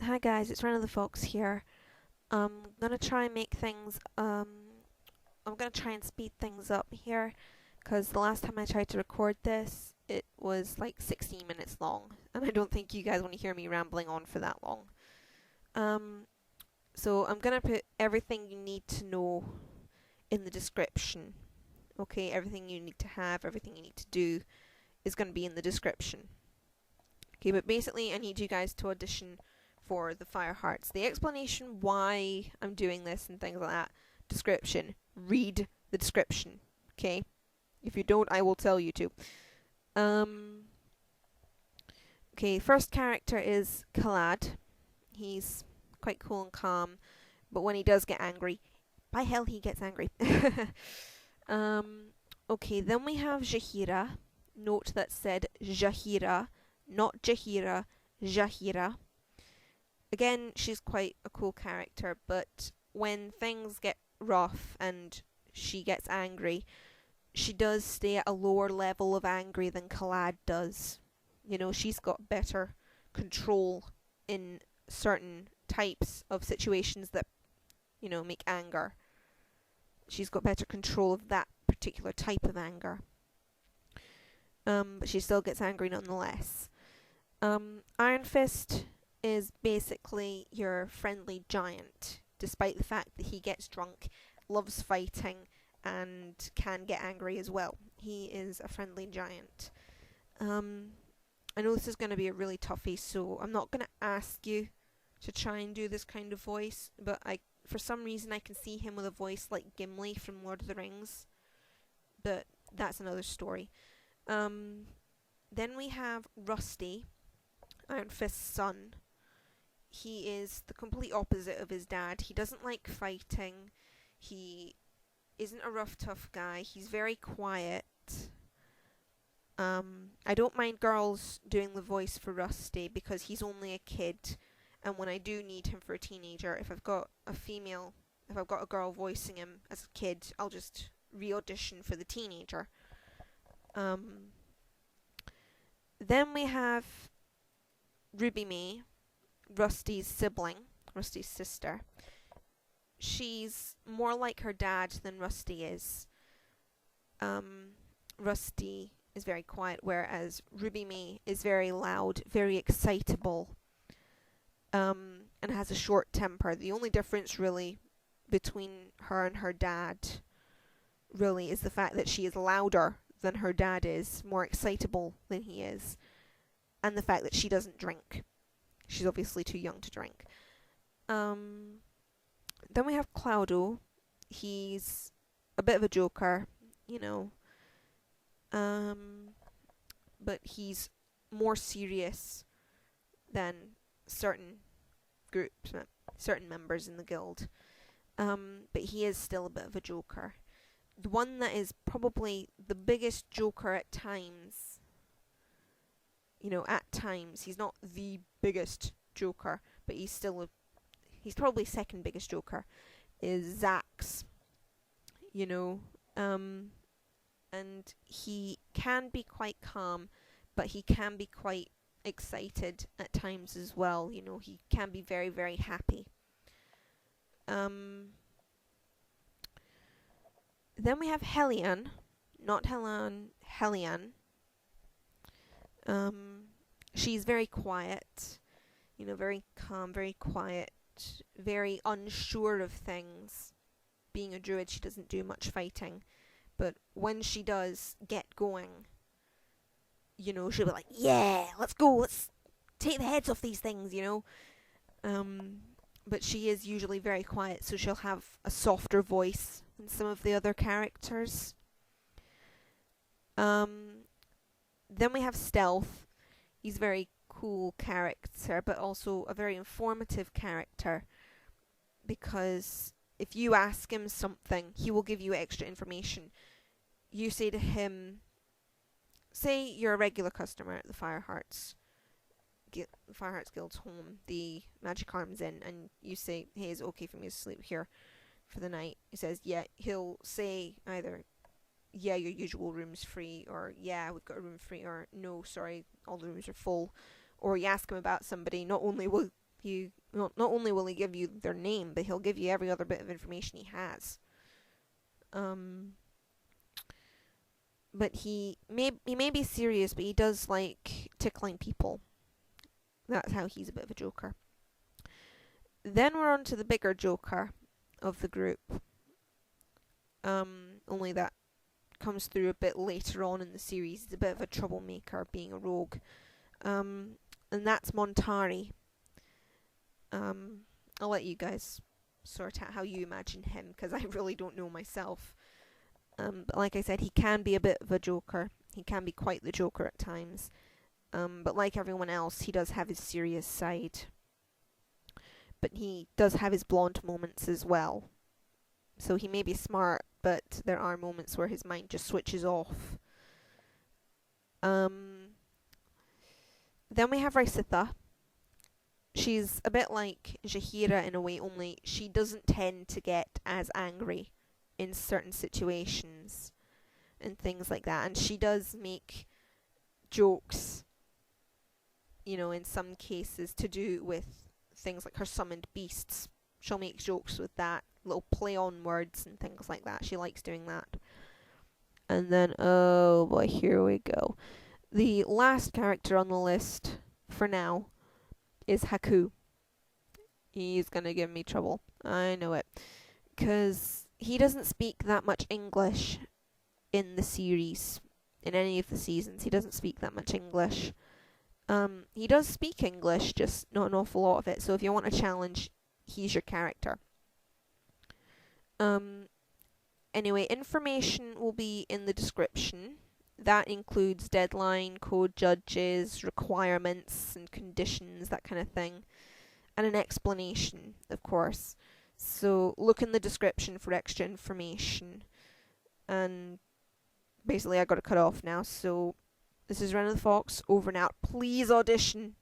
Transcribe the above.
Hi guys, it's RenaTheFox here. I'm gonna try and make things, I'm gonna try and speed things up here, because the last time I tried to record this, it was like 16 minutes long, and I don't think you guys want to hear me rambling on for that long. Um, so I'm gonna put everything you need to know in the description. Okay, everything you need to have, everything you need to do is gonna be in the description. Okay, but basically I need you guys to audition for the Firehearts. The explanation why I'm doing this and things like that, description. Read the description, okay? If you don't, I will tell you to. Okay, first character is Khalad. He's quite cool and calm, but when he does get angry, by hell he gets angry. Okay, then we have Jahira. Note that said Jahira, not Jahira, Jahira. Again, she's quite a cool character, but when things get rough and she gets angry, she does stay at a lower level of angry than Khalad does. You know, she's got better control in certain types of situations that, you know, make anger. She's got better control of that particular type of anger. But she still gets angry nonetheless. Iron Fist is basically your friendly giant, despite the fact that he gets drunk, loves fighting, and can get angry as well. He is a friendly giant. I know this is going to be a really toughie, so I'm not going to ask you to try and do this kind of voice, but for some reason I can see him with a voice like Gimli from Lord of the Rings, but that's another story. Then we have Rusty, Iron Fist's son. He is the complete opposite of his dad. He doesn't like fighting. He isn't a rough, tough guy. He's very quiet. I don't mind girls doing the voice for Rusty because he's only a kid, and when I do need him for a teenager, if I've got a girl voicing him as a kid, I'll just re-audition for the teenager. Then we have Ruby May, Rusty's sibling, Rusty's sister. She's more like her dad than Rusty is. Rusty is very quiet, whereas Ruby May is very loud, very excitable, and has a short temper. The only difference really between her and her dad really is the fact that she is louder than her dad is, more excitable than he is, and the fact that she doesn't drink. She's obviously too young to drink. Then we have Cloudo. He's a bit of a joker, you know. But he's more serious than certain groups, certain members in the guild. But he is still a bit of a joker. The one that is probably the biggest joker at times, you know, at times, he's not the biggest joker, but he's probably second biggest joker, is Zax, you know, and he can be quite calm, but he can be quite excited at times as well, you know, he can be very, very happy. Then we have Hellion, not Helen, Hellion. She's very quiet, you know, very calm, very quiet, very unsure of things. Being a druid, she doesn't do much fighting, but when she does get going, you know, she'll be like, yeah, let's go, let's take the heads off these things, you know. But she is usually very quiet, so she'll have a softer voice than some of the other characters. Then we have Stealth. He's a very cool character, but also a very informative character, because if you ask him something, he will give you extra information. You say to him, say you're a regular customer at the Firehearts Guild's home, the Magic Arms Inn, and you say, hey, is it okay for me to sleep here for the night? He says, yeah. He'll say either, yeah, your usual room's free, or yeah, we've got a room free, or no, sorry, all the rooms are full. Or you ask him about somebody, not only will not only will he give you their name, but he'll give you every other bit of information he has. But he may be serious, but he does like tickling people. That's how he's a bit of a joker. Then we're on to the bigger joker of the group. Only that comes through a bit later on in the series. He's a bit of a troublemaker, being a rogue. And that's Montari. I'll let you guys sort out how you imagine him, because I really don't know myself. But like I said, he can be a bit of a joker. He can be quite the joker at times. But like everyone else, he does have his serious side. But he does have his blonde moments as well. So he may be smart, but there are moments where his mind just switches off. Then we have Raisitha. She's a bit like Jahira in a way, only she doesn't tend to get as angry in certain situations and things like that. And she does make jokes, in some cases to do with things like her summoned beasts. She'll make jokes with that, little play on words and things like that. She likes doing that. And then, oh boy, here we go. The last character on the list, for now, is Haku. He's gonna give me trouble. I know it. Because he doesn't speak that much English in the series. In any of the seasons, he doesn't speak that much English. He does speak English, just not an awful lot of it. So if you want a challenge, he's your character. Anyway, information will be in the description. That includes deadline, code judges, requirements and conditions, that kind of thing. And an explanation, of course. So look in the description for extra information. And basically I got to cut off now, so this is RenaTheFox, over and out. Please audition.